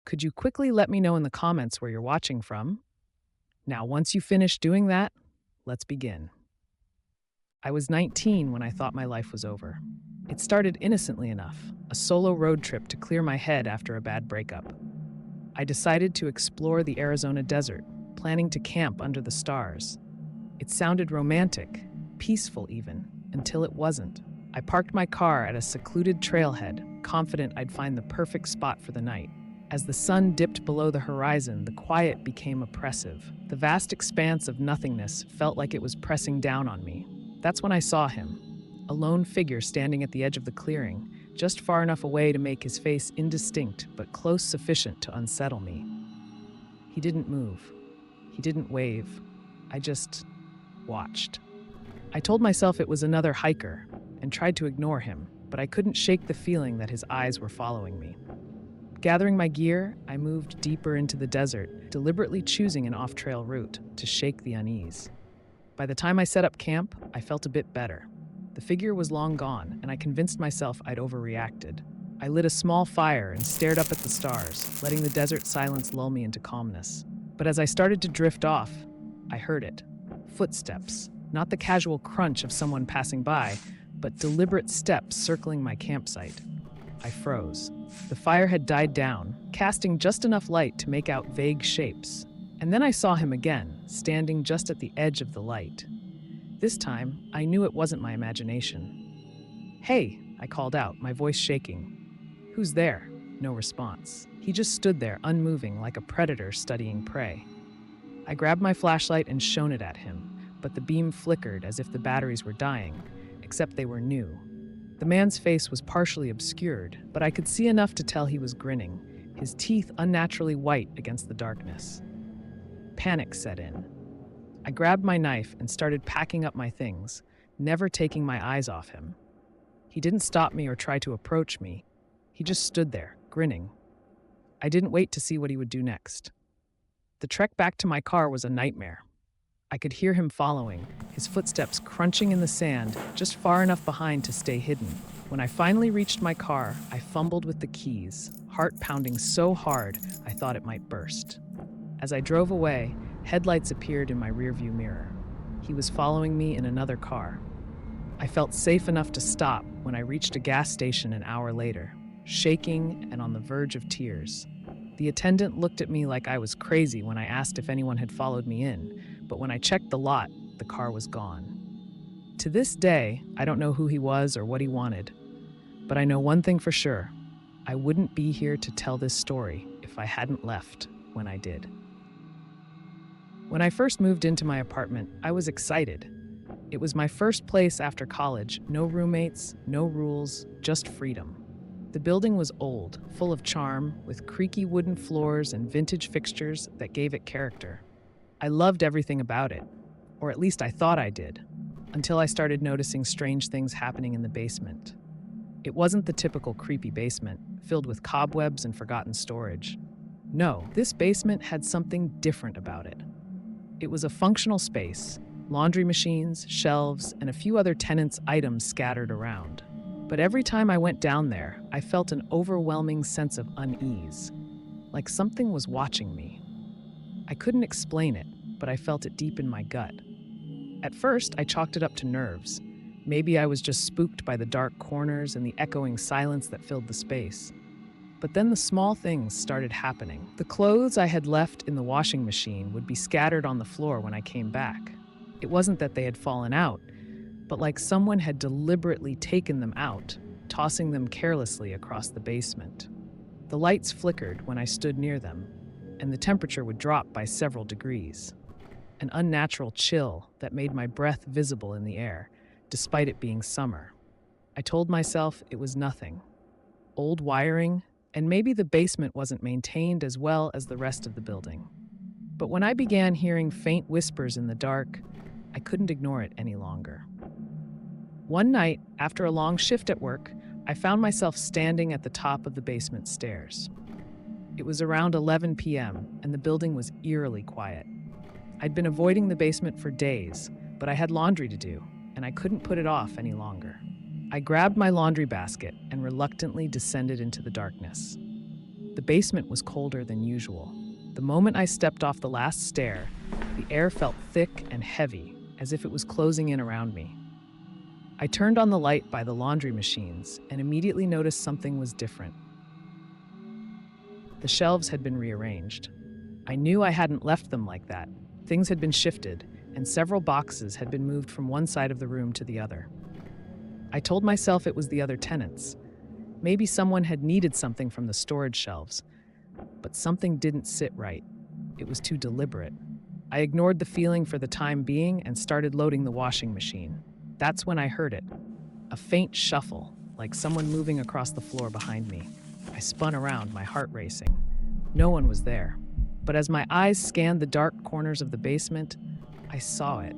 Could you quickly let me know in the comments where you're watching from? Now, once you finish doing that, let's begin. I was 19 when I thought my life was over. It started innocently enough, a solo road trip to clear my head after a bad breakup. I decided to explore the Arizona desert, planning to camp under the stars. It sounded romantic, peaceful even, until it wasn't. I parked my car at a secluded trailhead, confident I'd find the perfect spot for the night. As the sun dipped below the horizon, the quiet became oppressive. The vast expanse of nothingness felt like it was pressing down on me. That's when I saw him, a lone figure standing at the edge of the clearing, just far enough away to make his face indistinct but close sufficient to unsettle me. He didn't move. He didn't wave. I just watched. I told myself it was another hiker and tried to ignore him, but I couldn't shake the feeling that his eyes were following me. Gathering my gear, I moved deeper into the desert, deliberately choosing an off-trail route to shake the unease. By the time I set up camp, I felt a bit better. The figure was long gone, and I convinced myself I'd overreacted. I lit a small fire and stared up at the stars, letting the desert silence lull me into calmness. But as I started to drift off, I heard it. Footsteps. Not the casual crunch of someone passing by, but deliberate steps circling my campsite. I froze. The fire had died down, casting just enough light to make out vague shapes. And then I saw him again, standing just at the edge of the light. This time, I knew it wasn't my imagination. "Hey," I called out, my voice shaking. "Who's there?" No response. He just stood there, unmoving, like a predator studying prey. I grabbed my flashlight and shone it at him, but the beam flickered as if the batteries were dying, except they were new. The man's face was partially obscured, but I could see enough to tell he was grinning, his teeth unnaturally white against the darkness. Panic set in. I grabbed my knife and started packing up my things, never taking my eyes off him. He didn't stop me or try to approach me. He just stood there, grinning. I didn't wait to see what he would do next. The trek back to my car was a nightmare. I could hear him following, his footsteps crunching in the sand, just far enough behind to stay hidden. When I finally reached my car, I fumbled with the keys, heart pounding so hard I thought it might burst. As I drove away, headlights appeared in my rearview mirror. He was following me in another car. I felt safe enough to stop when I reached a gas station an hour later, shaking and on the verge of tears. The attendant looked at me like I was crazy when I asked if anyone had followed me in, but when I checked the lot, the car was gone. To this day, I don't know who he was or what he wanted, but I know one thing for sure. I wouldn't be here to tell this story if I hadn't left when I did. When I first moved into my apartment, I was excited. It was my first place after college, no roommates, no rules, just freedom. The building was old, full of charm, with creaky wooden floors and vintage fixtures that gave it character. I loved everything about it, or at least I thought I did, until I started noticing strange things happening in the basement. It wasn't the typical creepy basement, filled with cobwebs and forgotten storage. No, this basement had something different about it. It was a functional space, laundry machines, shelves, and a few other tenants' items scattered around. But every time I went down there, I felt an overwhelming sense of unease, like something was watching me. I couldn't explain it, but I felt it deep in my gut. At first, I chalked it up to nerves. Maybe I was just spooked by the dark corners and the echoing silence that filled the space. But then the small things started happening. The clothes I had left in the washing machine would be scattered on the floor when I came back. It wasn't that they had fallen out, but like someone had deliberately taken them out, tossing them carelessly across the basement. The lights flickered when I stood near them, and the temperature would drop by several degrees. An unnatural chill that made my breath visible in the air, despite it being summer. I told myself it was nothing. Old wiring, and maybe the basement wasn't maintained as well as the rest of the building. But when I began hearing faint whispers in the dark, I couldn't ignore it any longer. One night, after a long shift at work, I found myself standing at the top of the basement stairs. It was around 11 p.m., and the building was eerily quiet. I'd been avoiding the basement for days, but I had laundry to do, and I couldn't put it off any longer. I grabbed my laundry basket and reluctantly descended into the darkness. The basement was colder than usual. The moment I stepped off the last stair, the air felt thick and heavy, as if it was closing in around me. I turned on the light by the laundry machines and immediately noticed something was different. The shelves had been rearranged. I knew I hadn't left them like that. Things had been shifted, and several boxes had been moved from one side of the room to the other. I told myself it was the other tenants. Maybe someone had needed something from the storage shelves, but something didn't sit right. It was too deliberate. I ignored the feeling for the time being and started loading the washing machine. That's when I heard it. A faint shuffle, like someone moving across the floor behind me. I spun around, my heart racing. No one was there. But as my eyes scanned the dark corners of the basement, I saw it.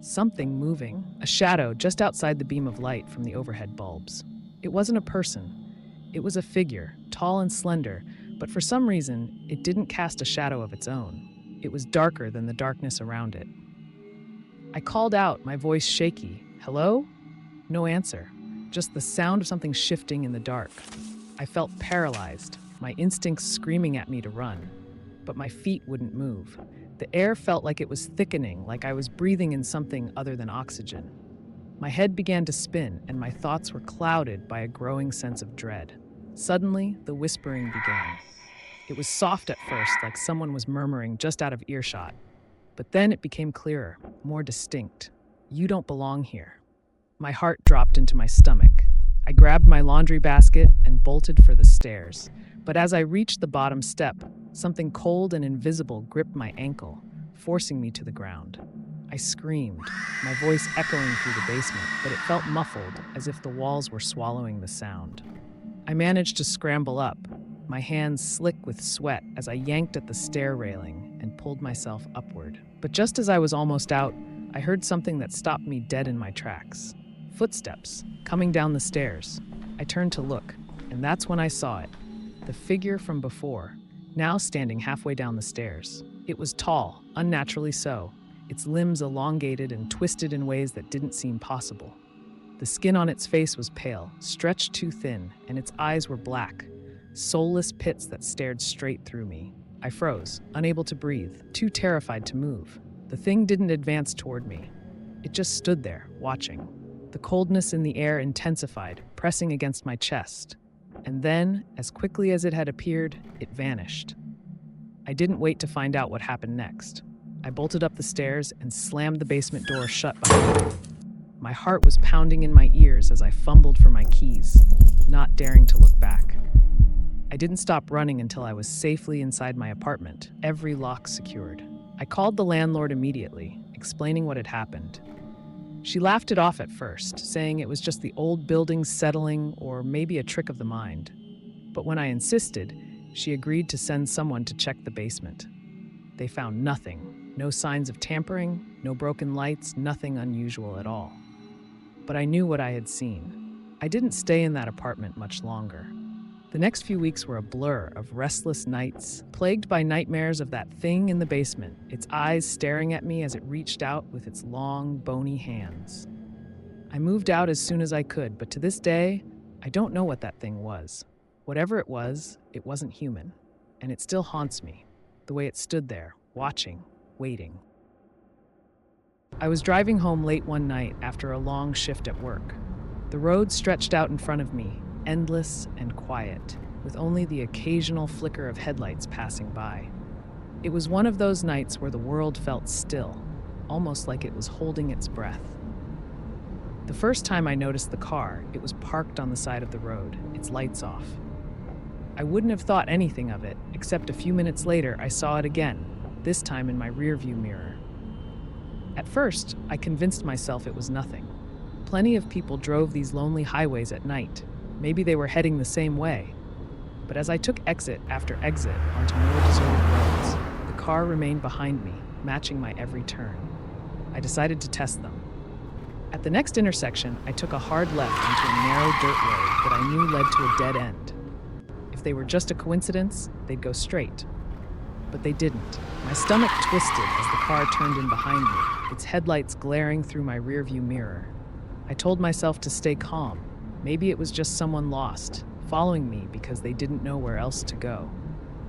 Something moving, a shadow just outside the beam of light from the overhead bulbs. It wasn't a person. It was a figure, tall and slender, but for some reason, it didn't cast a shadow of its own. It was darker than the darkness around it. I called out, my voice shaky. Hello? No answer. Just the sound of something shifting in the dark. I felt paralyzed, my instincts screaming at me to run. But my feet wouldn't move. The air felt like it was thickening, like I was breathing in something other than oxygen. My head began to spin, and my thoughts were clouded by a growing sense of dread. Suddenly, the whispering began. It was soft at first, like someone was murmuring just out of earshot. But then it became clearer, more distinct. You don't belong here. My heart dropped into my stomach. I grabbed my laundry basket and bolted for the stairs. But as I reached the bottom step, something cold and invisible gripped my ankle, forcing me to the ground. I screamed, my voice echoing through the basement, but it felt muffled, as if the walls were swallowing the sound. I managed to scramble up, my hands slick with sweat as I yanked at the stair railing and pulled myself upward. But just as I was almost out, I heard something that stopped me dead in my tracks. Footsteps, coming down the stairs. I turned to look, and that's when I saw it. The figure from before, now standing halfway down the stairs. It was tall, unnaturally so, its limbs elongated and twisted in ways that didn't seem possible. The skin on its face was pale, stretched too thin, and its eyes were black, soulless pits that stared straight through me. I froze, unable to breathe, too terrified to move. The thing didn't advance toward me. It just stood there, watching. The coldness in the air intensified, pressing against my chest. And then, as quickly as it had appeared, it vanished. I didn't wait to find out what happened next. I bolted up the stairs and slammed the basement door shut behind me. My heart was pounding in my ears as I fumbled for my keys, not daring to look back. I didn't stop running until I was safely inside my apartment, every lock secured. I called the landlord immediately, explaining what had happened. She laughed it off at first, saying it was just the old building settling or maybe a trick of the mind. But when I insisted, she agreed to send someone to check the basement. They found nothing, no signs of tampering, no broken lights, nothing unusual at all. But I knew what I had seen. I didn't stay in that apartment much longer. The next few weeks were a blur of restless nights, plagued by nightmares of that thing in the basement, its eyes staring at me as it reached out with its long, bony hands. I moved out as soon as I could, but to this day, I don't know what that thing was. Whatever it wasn't human, and it still haunts me, the way it stood there, watching, waiting. I was driving home late one night after a long shift at work. The road stretched out in front of me, endless and quiet, with only the occasional flicker of headlights passing by. It was one of those nights where the world felt still, almost like it was holding its breath. The first time I noticed the car, it was parked on the side of the road, its lights off. I wouldn't have thought anything of it, except a few minutes later I saw it again, this time in my rearview mirror. At first, I convinced myself it was nothing. Plenty of people drove these lonely highways at night. Maybe they were heading the same way. But as I took exit after exit onto more deserted roads, the car remained behind me, matching my every turn. I decided to test them. At the next intersection, I took a hard left into a narrow dirt road that I knew led to a dead end. If they were just a coincidence, they'd go straight. But they didn't. My stomach twisted as the car turned in behind me, its headlights glaring through my rearview mirror. I told myself to stay calm. Maybe it was just someone lost, following me because they didn't know where else to go.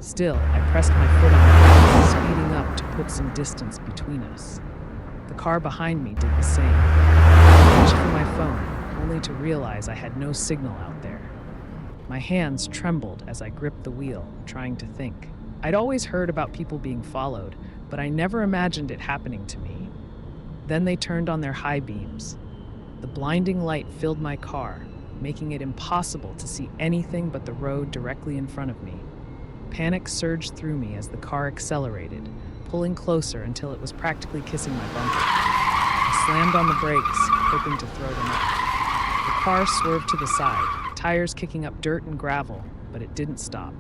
Still, I pressed my foot on the gas, speeding up to put some distance between us. The car behind me did the same. I reached for my phone, only to realize I had no signal out there. My hands trembled as I gripped the wheel, trying to think. I'd always heard about people being followed, but I never imagined it happening to me. Then they turned on their high beams. The blinding light filled my car, making it impossible to see anything but the road directly in front of me. Panic surged through me as the car accelerated, pulling closer until it was practically kissing my bumper. I slammed on the brakes, hoping to throw them up. The car swerved to the side, tires kicking up dirt and gravel, but it didn't stop.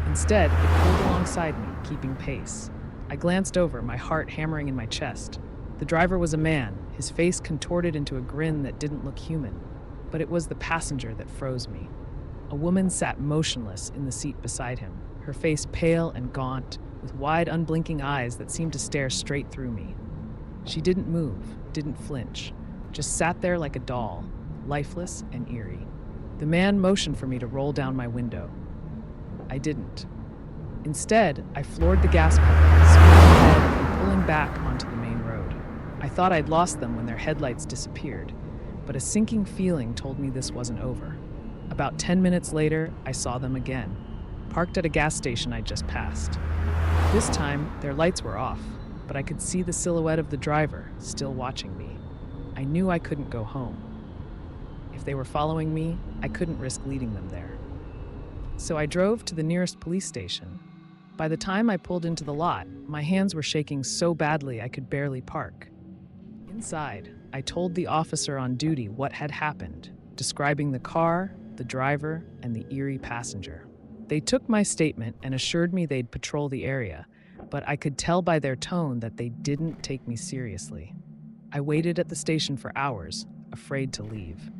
Instead, it pulled alongside me, keeping pace. I glanced over, my heart hammering in my chest. The driver was a man, his face contorted into a grin that didn't look human. But it was the passenger that froze me. A woman sat motionless in the seat beside him, her face pale and gaunt, with wide, unblinking eyes that seemed to stare straight through me. She didn't move, didn't flinch, just sat there like a doll, lifeless and eerie. The man motioned for me to roll down my window. I didn't. Instead, I floored the gas pedal, speeding ahead and pulling back onto the main road. I thought I'd lost them when their headlights disappeared, but a sinking feeling told me this wasn't over. About 10 minutes later, I saw them again, parked at a gas station I'd just passed. This time, their lights were off, but I could see the silhouette of the driver, still watching me. I knew I couldn't go home. If they were following me, I couldn't risk leading them there. So I drove to the nearest police station. By the time I pulled into the lot, my hands were shaking so badly I could barely park. Inside, I told the officer on duty what had happened, describing the car, the driver, and the eerie passenger. They took my statement and assured me they'd patrol the area, but I could tell by their tone that they didn't take me seriously. I waited at the station for hours, afraid to leave.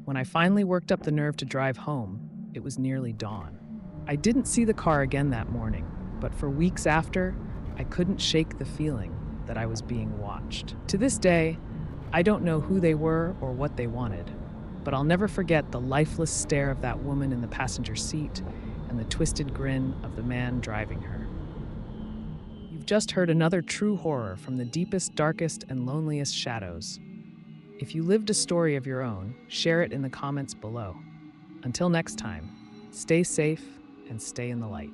When I finally worked up the nerve to drive home, it was nearly dawn. I didn't see the car again that morning, but for weeks after, I couldn't shake the feeling that I was being watched. To this day, I don't know who they were or what they wanted, but I'll never forget the lifeless stare of that woman in the passenger seat and the twisted grin of the man driving her. You've just heard another true horror from the deepest, darkest, and loneliest shadows. If you lived a story of your own, share it in the comments below. Until next time, stay safe and stay in the light.